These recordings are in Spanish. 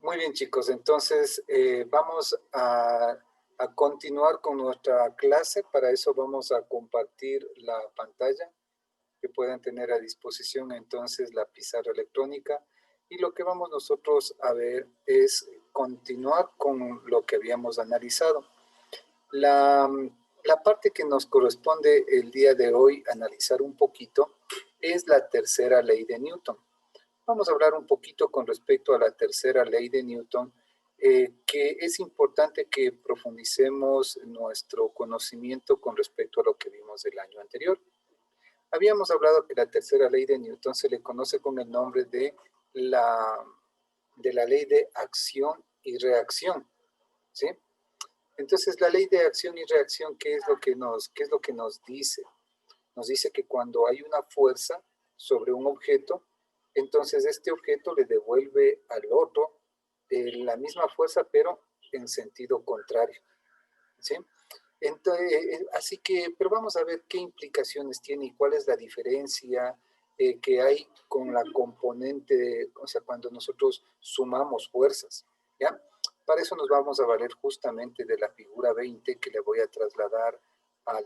Muy bien, chicos, entonces vamos a continuar con nuestra clase. Para eso vamos a compartir la pantalla que puedan tener a disposición entonces la pizarra electrónica. Y lo que vamos nosotros a ver es continuar con lo que habíamos analizado. La parte que nos corresponde el día de hoy analizar un poquito es la tercera ley de Newton. Vamos a hablar un poquito con respecto a la tercera ley de Newton, que es importante que profundicemos nuestro conocimiento con respecto a lo que vimos el año anterior. Habíamos hablado que la tercera ley de Newton se le conoce con el nombre de la ley de acción y reacción, ¿sí? Entonces, la ley de acción y reacción, ¿qué es lo que nos dice? Nos dice que cuando hay una fuerza sobre un objeto, entonces este objeto le devuelve al otro la misma fuerza, pero en sentido contrario, ¿sí? Entonces, así que, pero vamos a ver qué implicaciones tiene y cuál es la diferencia que hay con la componente, o sea, cuando nosotros sumamos fuerzas, ¿ya? Para eso nos vamos a valer justamente de la figura 20 que le voy a trasladar a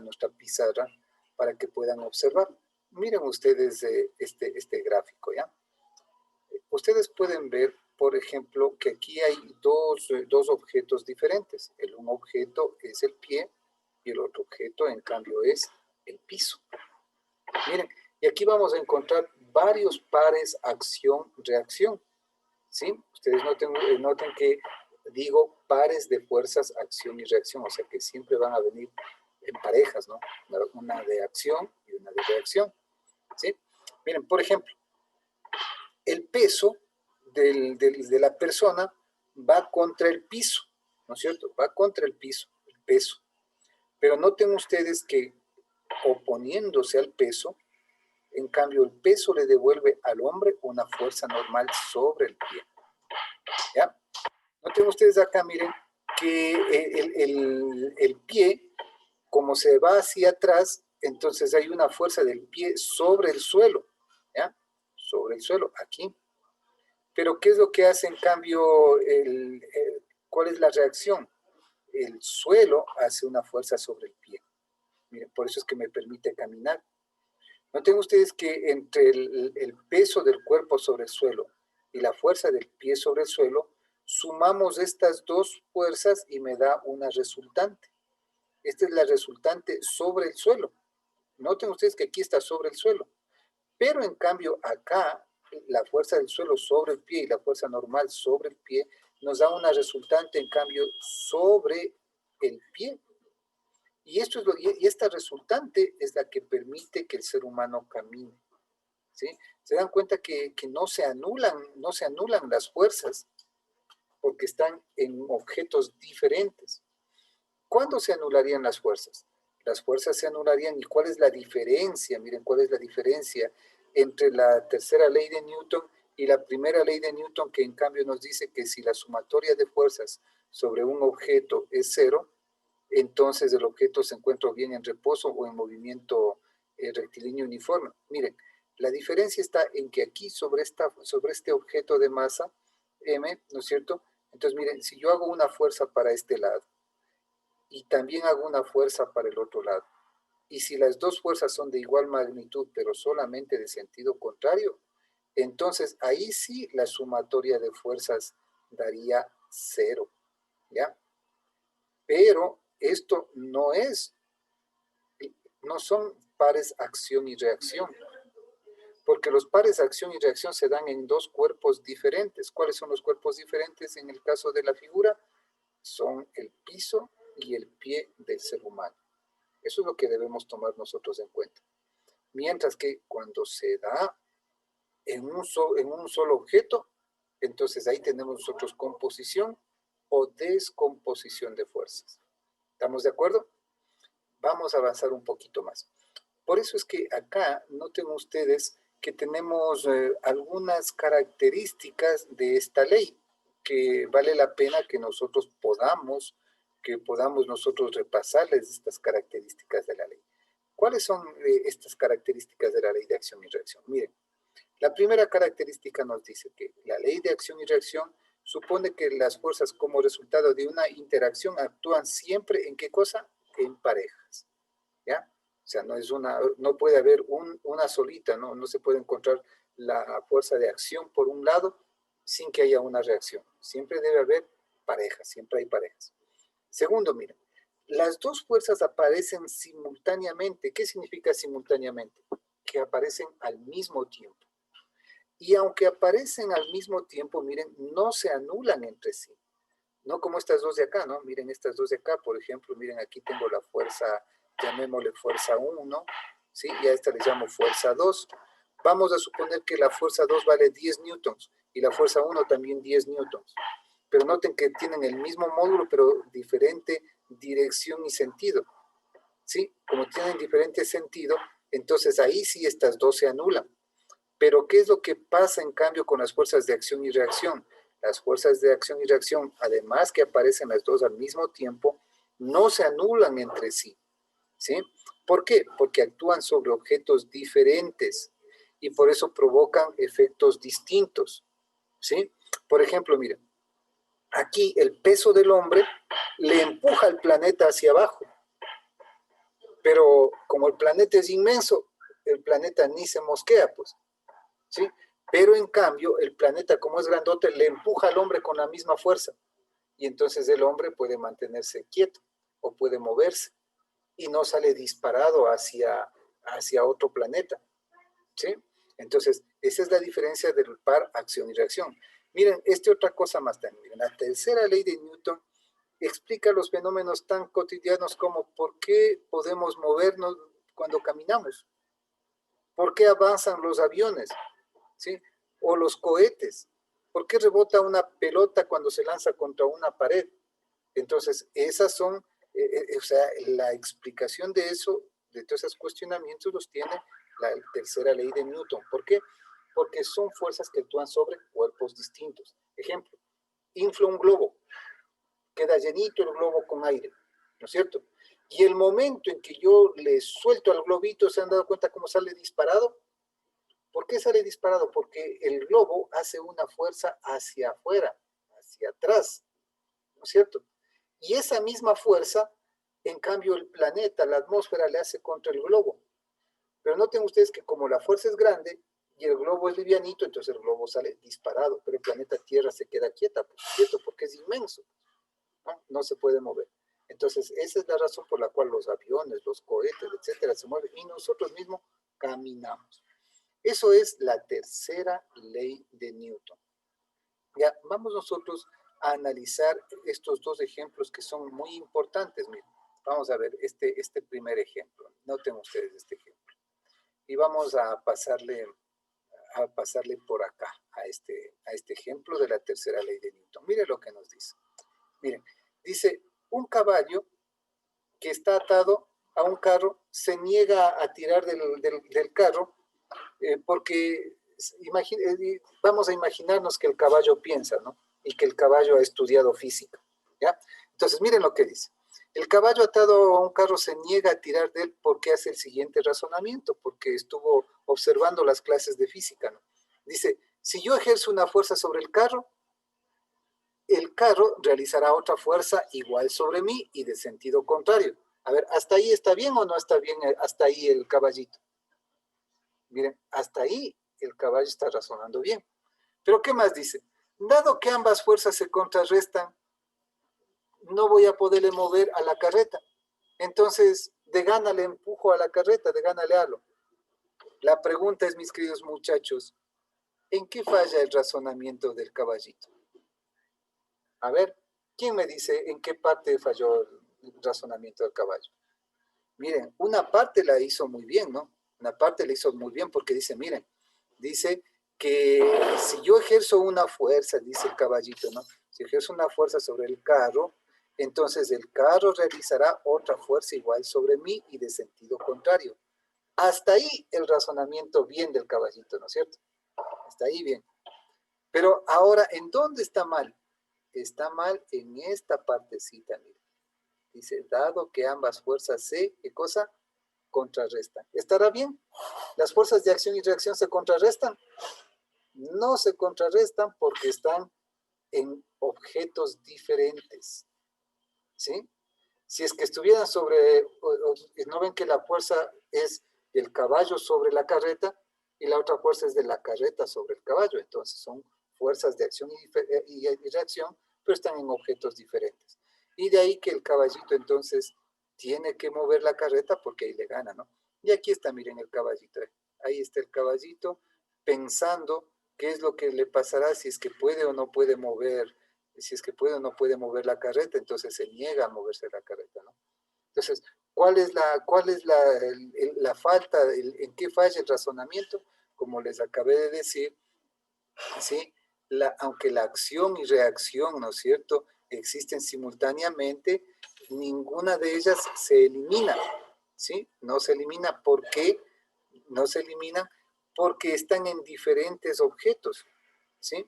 nuestra pizarra para que puedan observar. Miren ustedes este gráfico, ¿ya? Ustedes pueden ver, por ejemplo, que aquí hay dos objetos diferentes. Un objeto es el pie y el otro objeto, en cambio, es el piso. Miren, y aquí vamos a encontrar varios pares acción-reacción, ¿sí? Ustedes noten que digo pares de fuerzas, acción y reacción, o sea que siempre van a venir en parejas, ¿no? Una de acción y una de reacción, ¿sí? Miren, por ejemplo, el peso de la persona va contra el piso, ¿no es cierto? Va contra el piso, el peso. Pero noten ustedes que oponiéndose al peso, en cambio el peso le devuelve al hombre una fuerza normal sobre el pie, ¿ya? Noten ustedes acá, miren, que el pie, como se va hacia atrás, entonces hay una fuerza del pie sobre el suelo, ¿ya? Sobre el suelo, aquí. Pero ¿qué es lo que hace en cambio? ¿Cuál es la reacción? El suelo hace una fuerza sobre el pie. Miren, por eso es que me permite caminar. Noten ustedes que entre el peso del cuerpo sobre el suelo y la fuerza del pie sobre el suelo, sumamos estas dos fuerzas y me da una resultante. Esta es la resultante sobre el suelo. Noten ustedes que aquí está sobre el suelo. Pero en cambio acá, la fuerza del suelo sobre el pie y la fuerza normal sobre el pie nos da una resultante en cambio sobre el pie. Y esta resultante es la que permite que el ser humano camine, ¿sí? Se dan cuenta que no se anulan las fuerzas porque están en objetos diferentes. ¿Cuándo se anularían las fuerzas? Las fuerzas se anularían. ¿Y cuál es la diferencia? Miren, ¿cuál es la diferencia entre la tercera ley de Newton y la primera ley de Newton, que en cambio nos dice que si la sumatoria de fuerzas sobre un objeto es cero, entonces el objeto se encuentra bien en reposo o en movimiento rectilíneo uniforme? Miren, la diferencia está en que aquí sobre este objeto de masa M, ¿no es cierto? Entonces miren, si yo hago una fuerza para este lado y también hago una fuerza para el otro lado, y si las dos fuerzas son de igual magnitud pero solamente de sentido contrario, entonces ahí sí la sumatoria de fuerzas daría cero, ¿ya? Pero esto no son pares acción y reacción, porque los pares acción y reacción se dan en dos cuerpos diferentes. ¿Cuáles son los cuerpos diferentes en el caso de la figura? Son el piso y el pie del ser humano. Eso es lo que debemos tomar nosotros en cuenta. Mientras que cuando se da en un solo objeto, entonces ahí tenemos nosotros composición o descomposición de fuerzas. ¿Estamos de acuerdo? Vamos a avanzar un poquito más. Por eso es que acá noten ustedes que tenemos algunas características de esta ley que vale la pena que nosotros podamos nosotros repasarles estas características de la ley. ¿Cuáles son estas características de la ley de acción y reacción? Miren, La primera característica nos dice que la ley de acción y reacción supone que las fuerzas como resultado de una interacción actúan siempre ¿en qué cosa? En parejas, ¿ya? O sea, no puede haber una solita, ¿no? No se puede encontrar la fuerza de acción por un lado sin que haya una reacción. Siempre debe haber parejas, siempre hay parejas. Segundo, miren, las dos fuerzas aparecen simultáneamente. ¿Qué significa simultáneamente? Que aparecen al mismo tiempo. Y aunque aparecen al mismo tiempo, miren, no se anulan entre sí. No como estas dos de acá, ¿no? Miren estas dos de acá, por ejemplo, miren, aquí tengo la fuerza, llamémosle fuerza 1, ¿sí? Y a esta le llamo fuerza 2. Vamos a suponer que la fuerza 2 vale 10 newtons y la fuerza 1 también 10 newtons. Pero noten que tienen el mismo módulo, pero diferente dirección y sentido, ¿sí? Como tienen diferente sentido, entonces ahí sí estas dos se anulan. Pero ¿qué es lo que pasa en cambio con las fuerzas de acción y reacción? Las fuerzas de acción y reacción, además que aparecen las dos al mismo tiempo, no se anulan entre sí, ¿sí? ¿Por qué? Porque actúan sobre objetos diferentes y por eso provocan efectos distintos, ¿sí? Por ejemplo, miren, aquí el peso del hombre le empuja al planeta hacia abajo, pero como el planeta es inmenso, el planeta ni se mosquea, pues, ¿sí? Pero en cambio, el planeta, como es grandote, le empuja al hombre con la misma fuerza. Y entonces el hombre puede mantenerse quieto o puede moverse y no sale disparado hacia otro planeta, ¿sí? Entonces, esa es la diferencia del par acción y reacción. Miren, otra cosa más también. Miren, la tercera ley de Newton explica los fenómenos tan cotidianos como por qué podemos movernos cuando caminamos, por qué avanzan los aviones, ¿sí? O los cohetes. ¿Por qué rebota una pelota cuando se lanza contra una pared? Entonces, esas son, o sea, la explicación de eso, de todos esos cuestionamientos, los tiene la tercera ley de Newton. ¿Por qué? Porque son fuerzas que actúan sobre cuerpos distintos. Ejemplo, infla un globo, queda llenito el globo con aire, ¿no es cierto? Y el momento en que yo le suelto al globito, ¿se han dado cuenta cómo sale disparado? ¿Por qué sale disparado? Porque el globo hace una fuerza hacia afuera, hacia atrás, ¿no es cierto? Y esa misma fuerza, en cambio, el planeta, la atmósfera, le hace contra el globo. Pero noten ustedes que como la fuerza es grande y el globo es livianito, entonces el globo sale disparado, pero el planeta Tierra se queda quieto porque es inmenso, ¿no? No se puede mover. Entonces, esa es la razón por la cual los aviones, los cohetes, etcétera, se mueven y nosotros mismos caminamos. Eso es la tercera ley de Newton. Ya, vamos nosotros a analizar estos dos ejemplos que son muy importantes. Miren, vamos a ver este primer ejemplo. Noten ustedes este ejemplo. Y vamos a pasarle por acá a este ejemplo de la tercera ley de Newton. Miren lo que nos dice. Miren, dice, un caballo que está atado a un carro se niega a tirar del carro porque vamos a imaginarnos que el caballo piensa, ¿no? Y que el caballo ha estudiado física, ¿ya? Entonces, miren lo que dice. El caballo atado a un carro se niega a tirar de él porque hace el siguiente razonamiento, porque estuvo observando las clases de física, ¿no? Dice, si yo ejerzo una fuerza sobre el carro realizará otra fuerza igual sobre mí y de sentido contrario. A ver, ¿hasta ahí está bien o no está bien hasta ahí el caballito? Miren, hasta ahí el caballo está razonando bien. Pero ¿qué más dice? Dado que ambas fuerzas se contrarrestan, no voy a poderle mover a la carreta. Entonces, de gana le empujo a la carreta, de gana le halo. La pregunta es, mis queridos muchachos, ¿en qué falla el razonamiento del caballito? A ver, ¿quién me dice en qué parte falló el razonamiento del caballo? Miren, una parte la hizo muy bien, ¿no? Una parte la hizo muy bien porque dice, miren, dice que si yo ejerzo una fuerza, dice el caballito, ¿no? Si ejerzo una fuerza sobre el carro, entonces el carro realizará otra fuerza igual sobre mí y de sentido contrario. Hasta ahí el razonamiento bien del caballito, ¿no es cierto? Hasta ahí bien. Pero ahora, ¿en dónde está mal? Está mal en esta partecita, miren. Dice, dado que ambas fuerzas ¿qué cosa? contrarrestan. ¿Estará bien? ¿Las fuerzas de acción y reacción se contrarrestan? No se contrarrestan porque están en objetos diferentes, ¿sí? Si es que estuvieran sobre, no ven que la fuerza es del caballo sobre la carreta y la otra fuerza es de la carreta sobre el caballo, entonces son fuerzas de acción y reacción, pero están en objetos diferentes. Y de ahí que el caballito entonces tiene que mover la carreta porque ahí le gana, ¿no? Y aquí está, miren el caballito, ahí está el caballito pensando qué es lo que le pasará si es que puede o no puede mover, si es que puede o no puede mover la carreta, entonces se niega a moverse la carreta, ¿no? Entonces, ¿cuál es la falta, en qué falla el razonamiento? Como les acabé de decir, ¿sí? Aunque la acción y reacción, ¿no es cierto?, existen simultáneamente, ninguna de ellas se elimina, ¿sí? No se elimina. ¿Por qué? No se elimina porque están en diferentes objetos, ¿sí?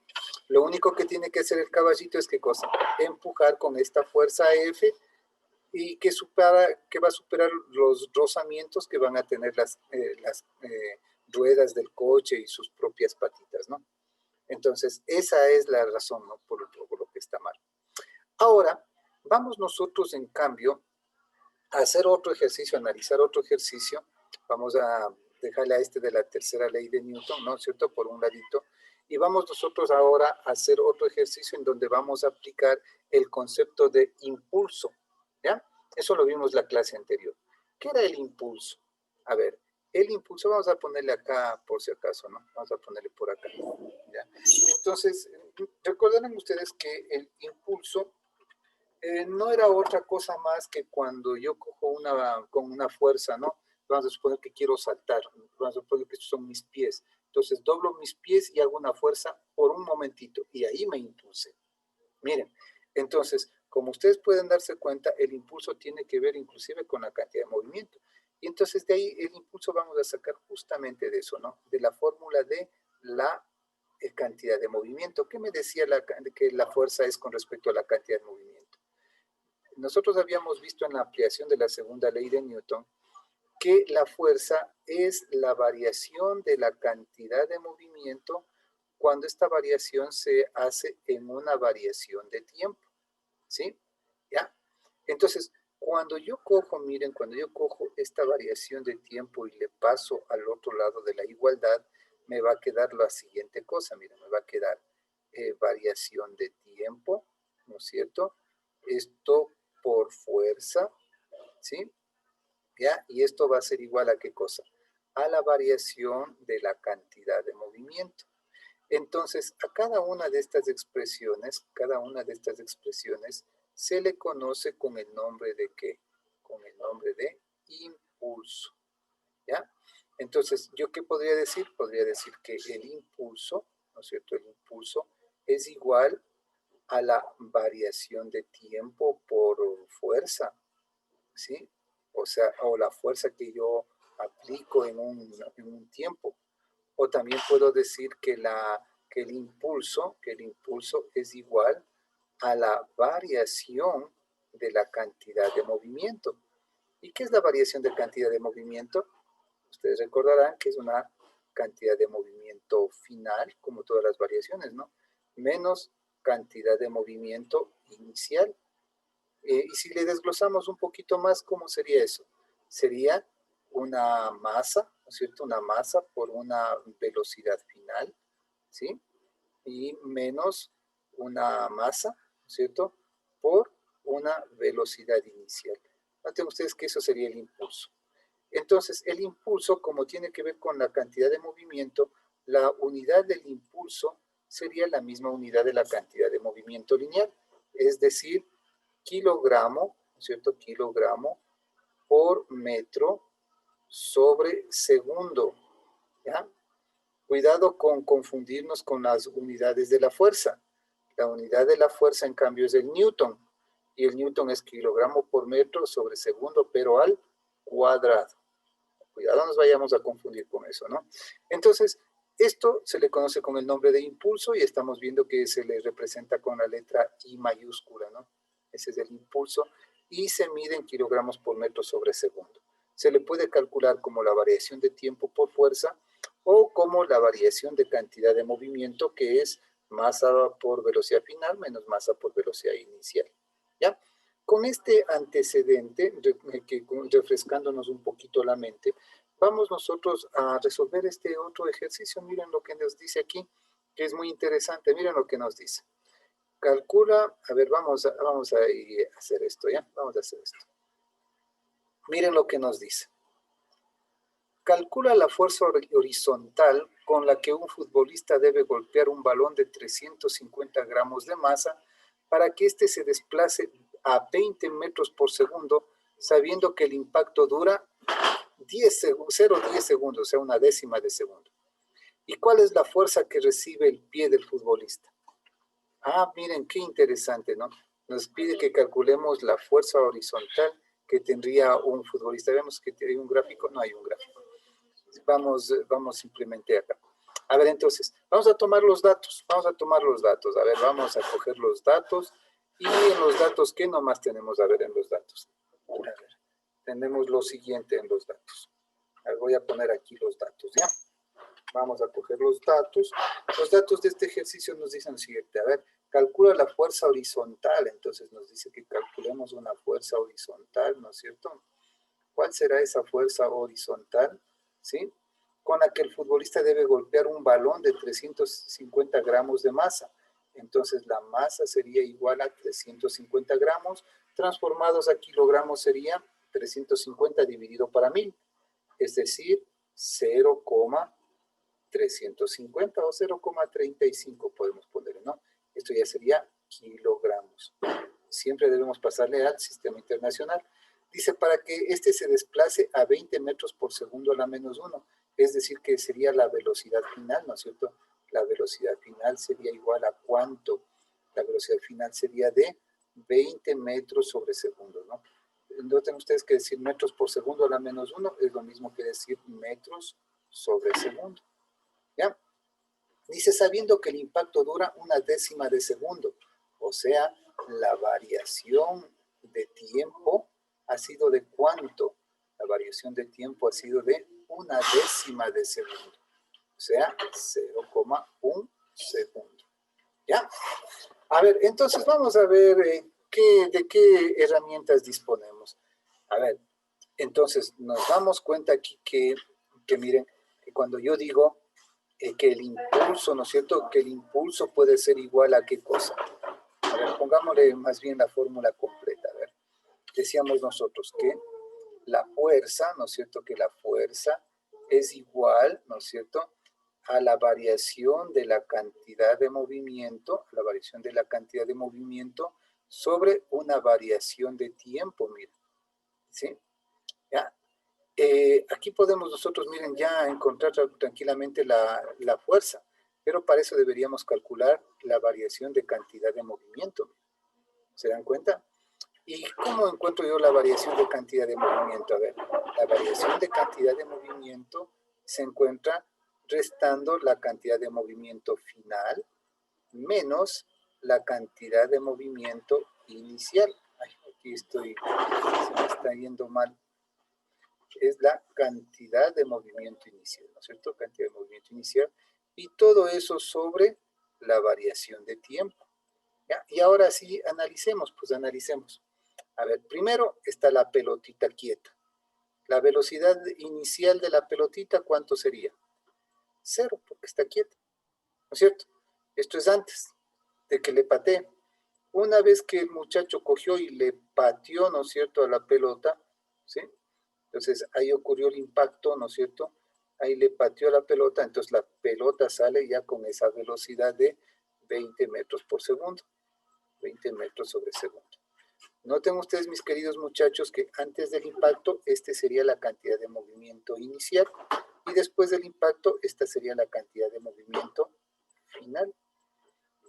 Lo único que tiene que hacer el caballito es, ¿qué cosa? Empujar con esta fuerza F y que va a superar los rozamientos que van a tener las ruedas del coche y sus propias patitas, ¿no? Entonces, esa es la razón, ¿no?, por lo que está mal. Ahora, vamos nosotros, en cambio, a hacer otro ejercicio, a analizar otro ejercicio. Vamos a dejarle a este de la tercera ley de Newton, ¿no es cierto?, por un ladito. Y vamos nosotros ahora a hacer otro ejercicio en donde vamos a aplicar el concepto de impulso, ¿ya? Eso lo vimos la clase anterior. ¿Qué era el impulso? A ver, el impulso, vamos a ponerle acá por si acaso, ¿no? Vamos a ponerle por acá, ¿ya? Entonces, recordarán ustedes que el impulso no era otra cosa más que cuando yo cojo con una fuerza, ¿no? Vamos a suponer que quiero saltar, vamos a suponer que estos son mis pies. Entonces doblo mis pies y hago una fuerza por un momentito y ahí me impulse. Miren, entonces, como ustedes pueden darse cuenta, el impulso tiene que ver inclusive con la cantidad de movimiento. Y entonces de ahí el impulso vamos a sacar justamente de eso, ¿no? De la fórmula de la cantidad de movimiento. ¿Qué me decía que la fuerza es con respecto a la cantidad de movimiento? Nosotros habíamos visto en la ampliación de la segunda ley de Newton que la fuerza es la variación de la cantidad de movimiento cuando esta variación se hace en una variación de tiempo, ¿sí? ¿Ya? Entonces, cuando yo cojo, miren, cuando yo cojo esta variación de tiempo y le paso al otro lado de la igualdad, me va a quedar la siguiente cosa, miren, me va a quedar variación de tiempo, ¿no es cierto? Esto por fuerza, ¿sí? ¿Ya? Y esto va a ser igual a ¿qué cosa? A la variación de la cantidad de movimiento. Entonces, a cada una de estas expresiones, se le conoce con el nombre de ¿qué? Con el nombre de impulso, ¿ya? Entonces, ¿yo qué podría decir? Podría decir que el impulso, ¿no es cierto? El impulso es igual a la variación de tiempo por fuerza, ¿sí? O sea, o la fuerza que yo aplico en un tiempo. O también puedo decir que el impulso es igual a la variación de la cantidad de movimiento. ¿Y qué es la variación de cantidad de movimiento? Ustedes recordarán que es una cantidad de movimiento final, como todas las variaciones, ¿no? Menos cantidad de movimiento inicial. Y si le desglosamos un poquito más, ¿cómo sería eso? Sería una masa, ¿no es cierto? Una masa por una velocidad final, ¿sí? Y menos una masa, ¿no es cierto?, por una velocidad inicial. Noten ustedes que eso sería el impulso. Entonces, el impulso, como tiene que ver con la cantidad de movimiento, la unidad del impulso sería la misma unidad de la cantidad de movimiento lineal, es decir, kilogramo, ¿no es cierto?, kilogramo por metro sobre segundo, ¿ya? Cuidado con confundirnos con las unidades de la fuerza. La unidad de la fuerza, en cambio, es el newton, y el newton es kilogramo por metro sobre segundo, pero al cuadrado. Cuidado, no nos vayamos a confundir con eso, ¿no? Entonces, esto se le conoce con el nombre de impulso y estamos viendo que se le representa con la letra I mayúscula, ¿no? Ese es el impulso y se mide en kilogramos por metro sobre segundo. se le puede calcular como la variación de tiempo por fuerza o como la variación de cantidad de movimiento, que es masa por velocidad final menos masa por velocidad inicial. ¿Ya? Con este antecedente, refrescándonos un poquito la mente, vamos nosotros a resolver este otro ejercicio. Miren lo que nos dice aquí, que es muy interesante. Miren lo que nos dice. Calcula, a ver, vamos a hacer esto, ¿ya? Vamos a hacer esto. Miren lo que nos dice. Calcula la fuerza horizontal con la que un futbolista debe golpear un balón de 350 gramos de masa para que éste se desplace a 20 metros por segundo, sabiendo que el impacto dura 0,10 segundos, o sea, una décima de segundo. ¿Y cuál es la fuerza que recibe el pie del futbolista? Ah, miren, qué interesante, ¿no? Nos pide que calculemos la fuerza horizontal que tendría un futbolista. Vemos que hay un gráfico, no hay un gráfico. Vamos simplemente acá. A ver, entonces, vamos a tomar los datos. A ver, vamos a coger los datos. Y en los datos, ¿qué nomás tenemos? A ver, en los datos. A ver, tenemos lo siguiente en los datos. A ver, voy a poner aquí los datos, ¿ya? Vamos a coger los datos. Los datos de este ejercicio nos dicen lo siguiente. A ver, calcula la fuerza horizontal. Entonces nos dice que calculemos una fuerza horizontal, ¿no es cierto? ¿Cuál será esa fuerza horizontal? ¿Sí? Con la que el futbolista debe golpear un balón de 350 gramos de masa. Entonces la masa sería igual a 350 gramos, transformados a kilogramos sería 350 dividido para 1000, es decir, 0,350 o 0,35 podemos ponerle, ¿no? Esto ya sería kilogramos. Siempre debemos pasarle al sistema internacional. Dice, para que este se desplace a 20 metros por segundo a la menos 1, es decir, que sería la velocidad final, ¿no es cierto? La velocidad final sería igual a ¿cuánto? La velocidad final sería de 20 metros sobre segundo, ¿no? No tienen ustedes que decir metros por segundo a la menos 1, es lo mismo que decir metros sobre segundo, ¿ya? Dice, sabiendo que el impacto dura una décima de segundo, o sea, la variación de tiempo ha sido de ¿cuánto? La variación de tiempo ha sido de una décima de segundo, o sea, 0,1 segundo. ¿Ya? A ver, entonces vamos a ver de qué herramientas disponemos. A ver, entonces nos damos cuenta aquí que miren, que cuando yo digo que el impulso, ¿no es cierto? Que el impulso puede ser igual a qué cosa. A ver, pongámosle más bien la fórmula completa. A ver, decíamos nosotros que la fuerza, ¿no es cierto? Que la fuerza es igual, ¿no es cierto? A la variación de la cantidad de movimiento, sobre una variación de tiempo, miren, ¿sí? ¿Ya? Aquí podemos nosotros, miren, ya encontrar tranquilamente la fuerza, pero para eso deberíamos calcular la variación de cantidad de movimiento. ¿Se dan cuenta? ¿Y cómo encuentro yo la variación de cantidad de movimiento? A ver, la variación de cantidad de movimiento se encuentra restando la cantidad de movimiento final menos la cantidad de movimiento inicial. Ay, aquí se me está yendo mal. Es la cantidad de movimiento inicial, ¿no es cierto? Cantidad de movimiento inicial. Y todo eso sobre la variación de tiempo. ¿Ya? Y ahora sí, analicemos, pues analicemos. A ver, primero está la pelotita quieta. La velocidad inicial de la pelotita, ¿cuánto sería? 0, porque está quieta, ¿no es cierto? Esto es antes de que le patee. Una vez que el muchacho cogió y le pateó, ¿no es cierto?, a la pelota, ¿sí? Entonces ahí ocurrió el impacto, ¿no es cierto? Ahí le pateó la pelota, entonces la pelota sale ya con esa velocidad de 20 metros por segundo, 20 metros sobre segundo. Noten ustedes, mis queridos muchachos, que antes del impacto, este sería la cantidad de movimiento inicial y después del impacto, esta sería la cantidad de movimiento final.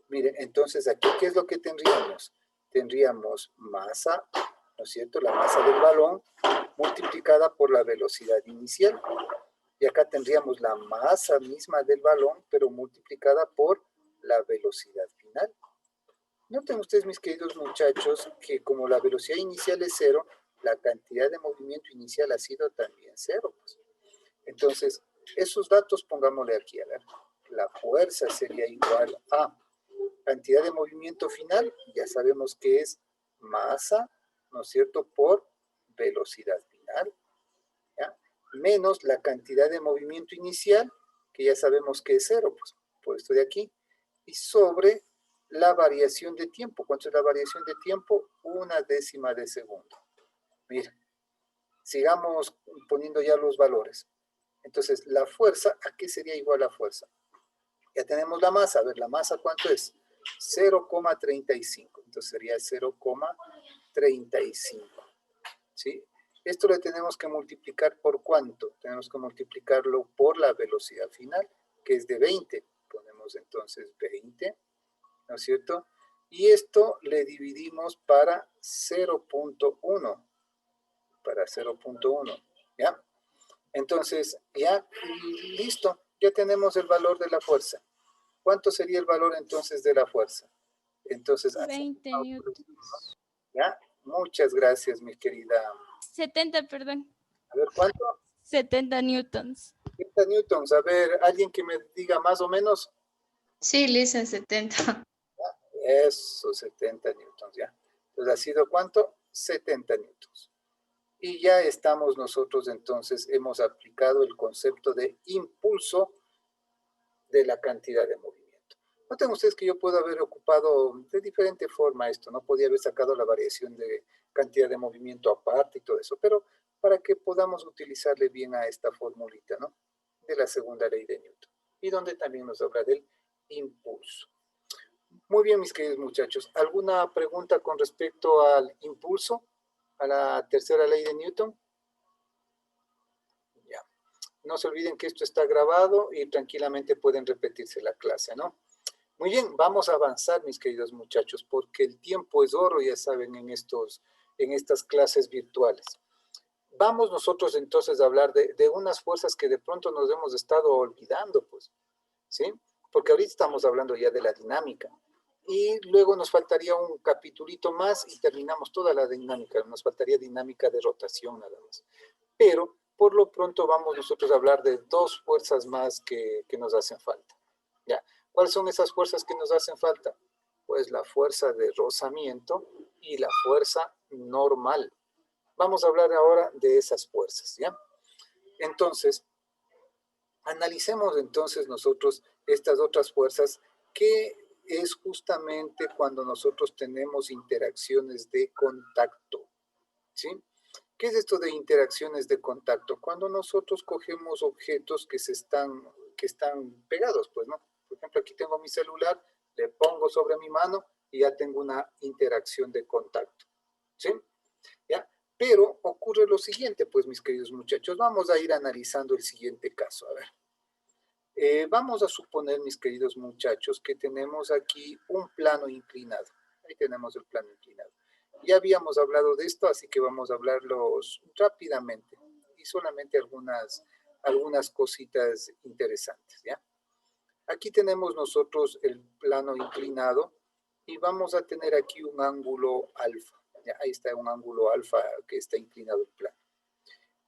Miren, entonces aquí, ¿qué es lo que tendríamos? Tendríamos masa, ¿no es cierto? La masa del balón multiplicada por la velocidad inicial. Y acá tendríamos la masa misma del balón, pero multiplicada por la velocidad final. Noten ustedes, mis queridos muchachos, que como la velocidad inicial es 0, la cantidad de movimiento inicial ha sido también cero. Pues. Entonces, esos datos pongámosle aquí. A ver, la fuerza sería igual a cantidad de movimiento final, ya sabemos que es masa, ¿no es cierto?, por velocidad final, ¿ya? Menos la cantidad de movimiento inicial, que ya sabemos que es cero, pues, por esto de aquí, y sobre la variación de tiempo. ¿Cuánto es la variación de tiempo? 1/10 de segundo. Mira, sigamos poniendo ya los valores. Entonces, la fuerza, ¿a qué sería igual la fuerza? Ya tenemos la masa. A ver, ¿la masa cuánto es? 0,35. Entonces sería 0,35. ¿Sí? Esto lo tenemos que multiplicar por ¿cuánto? Tenemos que multiplicarlo por la velocidad final, que es de 20. Ponemos entonces 20, ¿no es cierto? Y esto le dividimos para 0,1. Para 0,1, ¿ya? Entonces, ya, listo. Ya tenemos el valor de la fuerza. ¿Cuánto sería el valor entonces de la fuerza? Entonces, 20 newtons. ¿ya? Muchas gracias, mi querida. 70, perdón. A ver, ¿cuánto? 70 newtons. 70 newtons. A ver, alguien que me diga más o menos. Sí, Lisa, 70. Eso, 70 newtons, ya. Entonces, ¿ha sido cuánto? 70 newtons. Y ya estamos nosotros entonces, hemos aplicado el concepto de impulso de la cantidad de movimiento. Noten ustedes que yo puedo haber ocupado de diferente forma esto, no podía haber sacado la variación de cantidad de movimiento aparte y todo eso, pero para que podamos utilizarle bien a esta formulita, ¿no? De la segunda ley de Newton, y donde también nos habla del impulso. Muy bien, mis queridos muchachos, ¿alguna pregunta con respecto al impulso, a la tercera ley de Newton? Ya. No se olviden que esto está grabado y tranquilamente pueden repetirse la clase, ¿no? Muy bien, vamos a avanzar, mis queridos muchachos, porque el tiempo es oro, ya saben, en estas clases virtuales. Vamos nosotros entonces a hablar de unas fuerzas que de pronto nos hemos estado olvidando, pues, ¿sí? Porque ahorita estamos hablando ya de la dinámica. Y luego nos faltaría un capitulito más y terminamos toda la dinámica. Nos faltaría dinámica de rotación nada más. Pero por lo pronto vamos nosotros a hablar de dos fuerzas más que nos hacen falta. ¿Ya? ¿Cuáles son esas fuerzas que nos hacen falta? Pues la fuerza de rozamiento y la fuerza normal. Vamos a hablar ahora de esas fuerzas, ¿ya? Entonces, analicemos entonces nosotros estas otras fuerzas que es justamente cuando nosotros tenemos interacciones de contacto, ¿sí? ¿Qué es esto de interacciones de contacto? Cuando nosotros cogemos objetos que están pegados, pues, ¿no? Por ejemplo, aquí tengo mi celular, le pongo sobre mi mano y ya tengo una interacción de contacto, ¿sí? ¿Ya? Pero ocurre lo siguiente, pues, mis queridos muchachos, vamos a ir analizando el siguiente caso, a ver. Vamos a suponer, mis queridos muchachos, que tenemos aquí un plano inclinado. Ahí tenemos el plano inclinado. Ya habíamos hablado de esto, así que vamos a hablarlos rápidamente y solamente algunas cositas interesantes, ¿ya? Aquí tenemos nosotros el plano inclinado y vamos a tener aquí un ángulo alfa. ¿Ya? Ahí está un ángulo alfa que está inclinado el plano.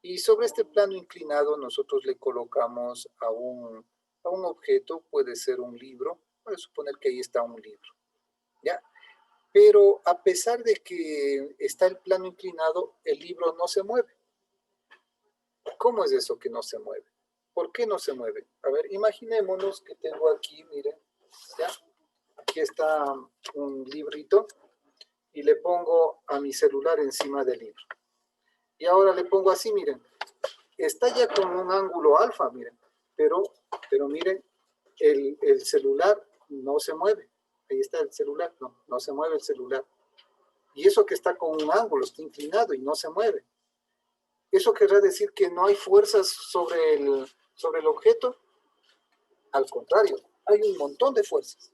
Y sobre este plano inclinado nosotros le colocamos a un objeto, puede ser un libro, voy a suponer que ahí está un libro, ¿ya? Pero a pesar de que está el plano inclinado, el libro no se mueve. ¿Cómo es eso que no se mueve? ¿Por qué no se mueve? A ver, imaginémonos que tengo aquí, miren, ¿ya? Aquí está un librito y le pongo a mi celular encima del libro. Y ahora le pongo así, miren, está ya con un ángulo alfa, miren, pero miren, el celular no se mueve. Ahí está el celular, no se mueve el celular. Y eso que está con un ángulo, está inclinado y no se mueve. ¿Eso querrá decir que no hay fuerzas sobre el objeto? Al contrario, hay un montón de fuerzas.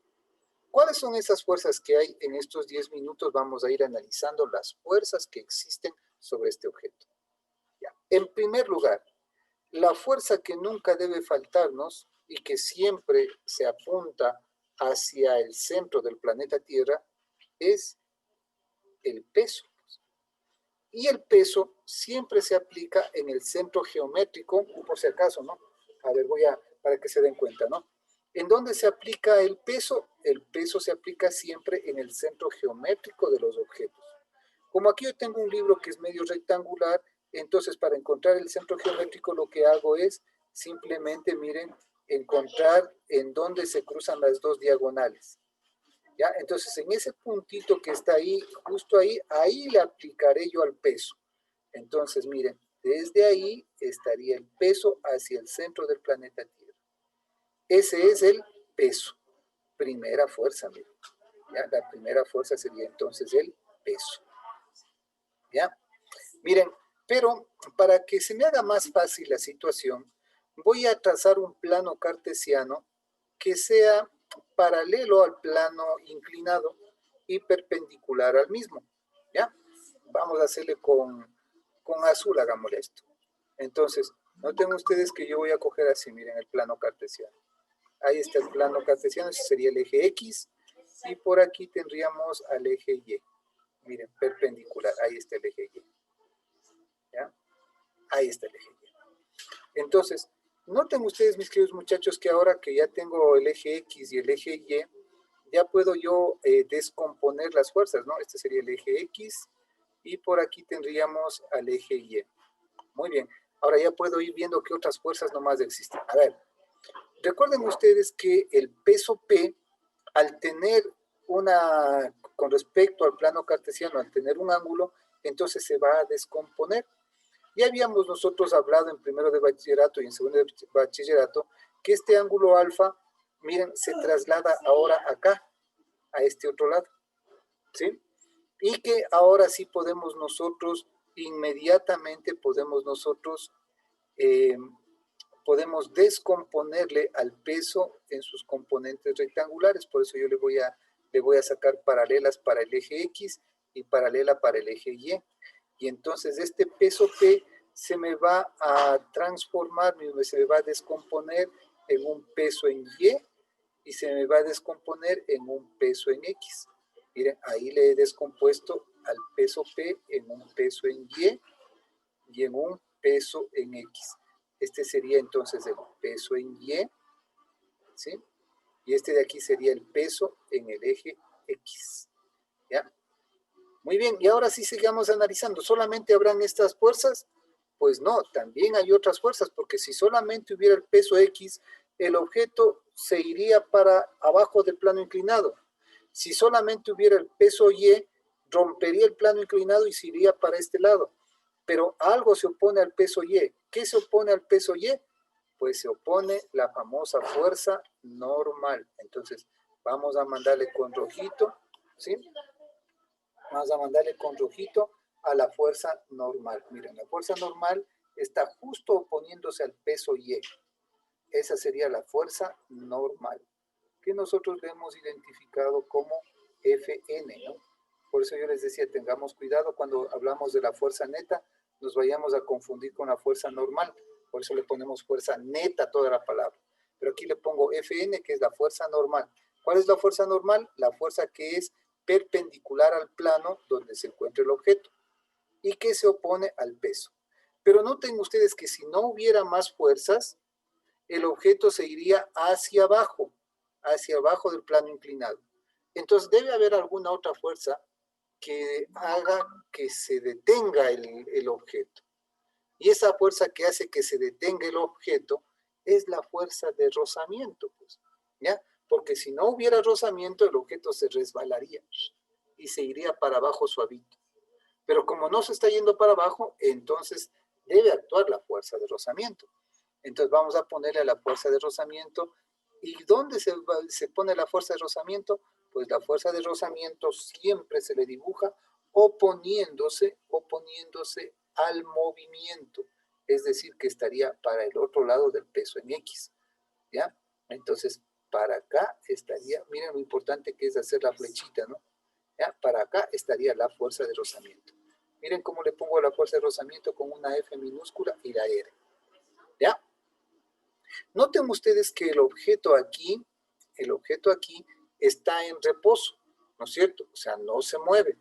¿Cuáles son esas fuerzas que hay? En estos 10 minutos vamos a ir analizando las fuerzas que existen sobre este objeto. Ya. En primer lugar, la fuerza que nunca debe faltarnos y que siempre se apunta hacia el centro del planeta Tierra es el peso. Y el peso siempre se aplica en el centro geométrico, por si acaso, ¿no? A ver, para que se den cuenta, ¿no? ¿En dónde se aplica el peso? El peso se aplica siempre en el centro geométrico de los objetos. Como aquí yo tengo un libro que es medio rectangular, entonces para encontrar el centro geométrico lo que hago es simplemente, miren, encontrar en dónde se cruzan las dos diagonales. ¿Ya? Entonces en ese puntito que está ahí, justo ahí, ahí le aplicaré yo al peso. Entonces miren, desde ahí estaría el peso hacia el centro del planeta Tierra. Ese es el peso. Primera fuerza, miren. ¿Ya? La primera fuerza sería entonces el peso. ¿Ya? Miren, pero para que se me haga más fácil la situación, voy a trazar un plano cartesiano que sea paralelo al plano inclinado y perpendicular al mismo. ¿Ya? Vamos a hacerle con azul, hagámosle esto. Entonces, noten ustedes que yo voy a coger así, miren, el plano cartesiano. Ahí está el plano cartesiano, ese sería el eje X, y por aquí tendríamos al eje Y. Miren, perpendicular, ahí está el eje Y. ¿Ya? Ahí está el eje Y. Entonces, noten ustedes, mis queridos muchachos, que ahora que ya tengo el eje X y el eje Y, ya puedo yo descomponer las fuerzas, ¿no? Este sería el eje X y por aquí tendríamos al eje Y. Muy bien. Ahora ya puedo ir viendo qué otras fuerzas nomás existen. A ver, recuerden ustedes que el peso P, al tener con respecto al plano cartesiano, al tener un ángulo, entonces se va a descomponer. Ya habíamos nosotros hablado en primero de bachillerato y en segundo de bachillerato que este ángulo alfa, miren, se traslada ahora acá, a este otro lado, ¿sí? Y que ahora sí podemos nosotros, inmediatamente podemos nosotros, podemos descomponerle al peso en sus componentes rectangulares. Por eso yo le voy a sacar paralelas para el eje X y paralela para el eje Y. Y entonces este peso P se me va a transformar, se me va a descomponer en un peso en Y se me va a descomponer en un peso en X. Miren, ahí le he descompuesto al peso P en un peso en y en un peso en X. Este sería entonces el peso en Y, ¿sí? Y este de aquí sería el peso en el eje X. ¿Ya? Muy bien, y ahora sí sigamos analizando. ¿Solamente habrán estas fuerzas? Pues no, también hay otras fuerzas, porque si solamente hubiera el peso X, el objeto se iría para abajo del plano inclinado. Si solamente hubiera el peso Y, rompería el plano inclinado y se iría para este lado. Pero algo se opone al peso Y. ¿Qué se opone al peso Y? Pues se opone la famosa fuerza normal. Entonces, vamos a mandarle con rojito, ¿sí? Vamos a mandarle con rojito a la fuerza normal. Miren, la fuerza normal está justo oponiéndose al peso Y. Esa sería la fuerza normal, que nosotros le hemos identificado como Fn, ¿no? Por eso yo les decía, tengamos cuidado cuando hablamos de la fuerza neta, nos vayamos a confundir con la fuerza normal. Por eso le ponemos fuerza neta a toda la palabra. Pero aquí le pongo Fn, que es la fuerza normal. ¿Cuál es la fuerza normal? La fuerza que es perpendicular al plano donde se encuentra el objeto y que se opone al peso. Pero noten ustedes que si no hubiera más fuerzas, el objeto se iría hacia abajo del plano inclinado. Entonces debe haber alguna otra fuerza que haga que se detenga el objeto. Y esa fuerza que hace que se detenga el objeto es la fuerza de rozamiento, pues, ¿ya? Porque si no hubiera rozamiento, el objeto se resbalaría y se iría para abajo suavito. Pero como no se está yendo para abajo, entonces debe actuar la fuerza de rozamiento. Entonces vamos a ponerle a la fuerza de rozamiento. ¿Y dónde se pone la fuerza de rozamiento? Pues la fuerza de rozamiento siempre se le dibuja oponiéndose al movimiento. Es decir, que estaría para el otro lado del peso en X. ¿Ya? Entonces, para acá estaría, miren lo importante que es hacer la flechita, ¿no? ¿Ya? Para acá estaría la fuerza de rozamiento. Miren cómo le pongo la fuerza de rozamiento con una F minúscula y la R. ¿Ya? Noten ustedes que el objeto aquí está en reposo, ¿no es cierto? O sea, no se mueve.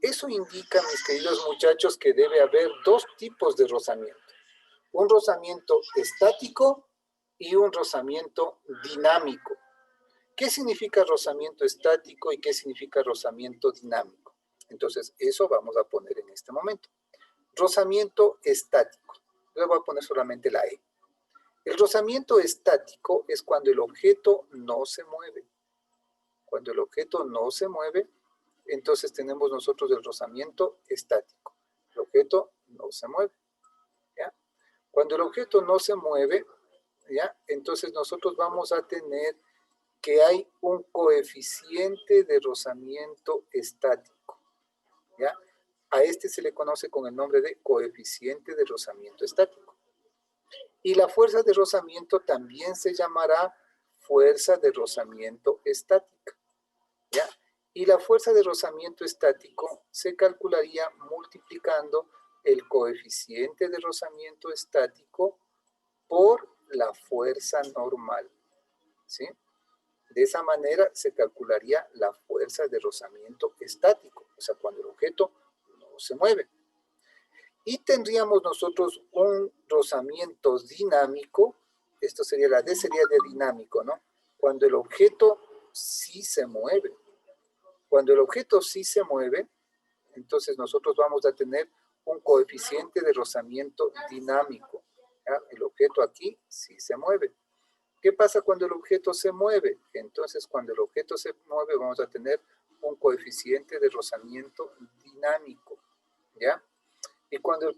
Eso indica, mis queridos muchachos, que debe haber dos tipos de rozamiento. Un rozamiento estático y un rozamiento dinámico. ¿Qué significa rozamiento estático y qué significa rozamiento dinámico? Entonces, eso vamos a poner en este momento. Rozamiento estático. Le voy a poner solamente la E. El rozamiento estático es cuando el objeto no se mueve. Cuando el objeto no se mueve, entonces tenemos nosotros el rozamiento estático. El objeto no se mueve. ¿Ya? Cuando el objeto no se mueve, ¿ya? Entonces nosotros vamos a tener que hay un coeficiente de rozamiento estático. ¿Ya? A este se le conoce con el nombre de coeficiente de rozamiento estático. Y la fuerza de rozamiento también se llamará fuerza de rozamiento estática. ¿Ya? Y la fuerza de rozamiento estático se calcularía multiplicando el coeficiente de rozamiento estático por la fuerza normal. ¿Sí? De esa manera se calcularía la fuerza de rozamiento estático, o sea, cuando el objeto no se mueve. Y tendríamos nosotros un rozamiento dinámico, esto sería, la D sería de dinámico, ¿no? Cuando el objeto sí se mueve. Cuando el objeto sí se mueve, entonces nosotros vamos a tener un coeficiente de rozamiento dinámico. ¿Ya? El objeto aquí sí se mueve. ¿Qué pasa cuando el objeto se mueve? Entonces, cuando el objeto se mueve, vamos a tener un coeficiente de rozamiento dinámico, ¿ya? Y cuando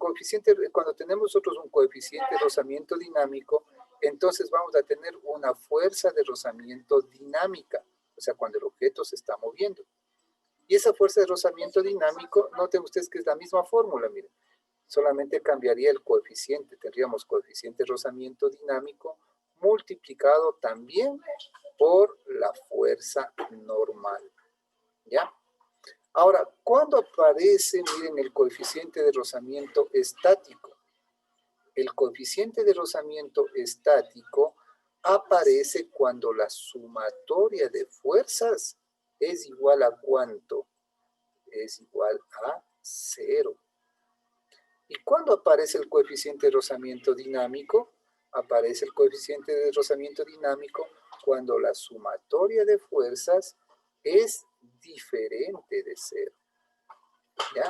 tenemos nosotros un coeficiente de rozamiento dinámico, entonces vamos a tener una fuerza de rozamiento dinámica, o sea, cuando el objeto se está moviendo. Y esa fuerza de rozamiento dinámico, noten ustedes que es la misma fórmula, miren, solamente cambiaría el coeficiente, tendríamos coeficiente de rozamiento dinámico multiplicado también por la fuerza normal, ¿ya? Ahora, ¿cuándo aparece, miren, el coeficiente de rozamiento estático? El coeficiente de rozamiento estático aparece cuando la sumatoria de fuerzas es igual a ¿cuánto? Es igual a 0. ¿Y cuándo aparece el coeficiente de rozamiento dinámico? Aparece el coeficiente de rozamiento dinámico cuando la sumatoria de fuerzas es diferente de 0. ¿Ya?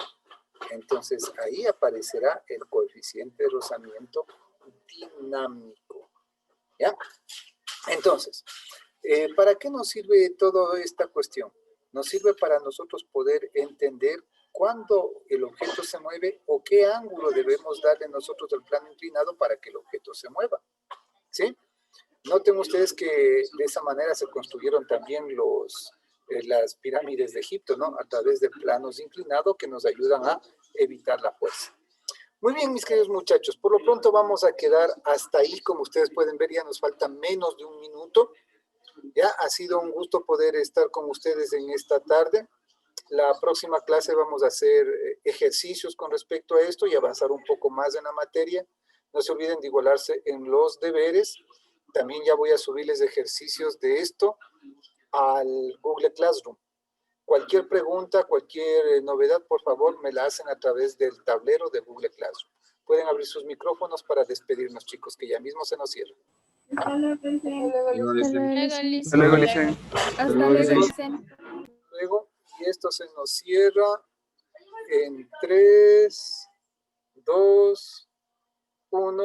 Entonces ahí aparecerá el coeficiente de rozamiento dinámico. ¿Ya? Entonces, ¿para qué nos sirve toda esta cuestión? Nos sirve para nosotros poder entender cuándo el objeto se mueve o qué ángulo debemos darle nosotros al plano inclinado para que el objeto se mueva. ¿Sí? Noten ustedes que de esa manera se construyeron también las pirámides de Egipto, ¿no? A través de planos inclinados que nos ayudan a evitar la fuerza. Muy bien, mis queridos muchachos, por lo pronto vamos a quedar hasta ahí. Como ustedes pueden ver, ya nos falta menos de un minuto. Ya ha sido un gusto poder estar con ustedes en esta tarde. La próxima clase vamos a hacer ejercicios con respecto a esto y avanzar un poco más en la materia. No se olviden de igualarse en los deberes. También ya voy a subirles ejercicios de esto al Google Classroom. Cualquier pregunta, cualquier novedad, por favor, me la hacen a través del tablero de Google Classroom. Pueden abrir sus micrófonos para despedirnos, chicos, que ya mismo se nos cierra. Hasta luego, Hasta luego, Licen. Hasta luego, Licen. Luego, y esto se nos cierra en 3, 2, 1.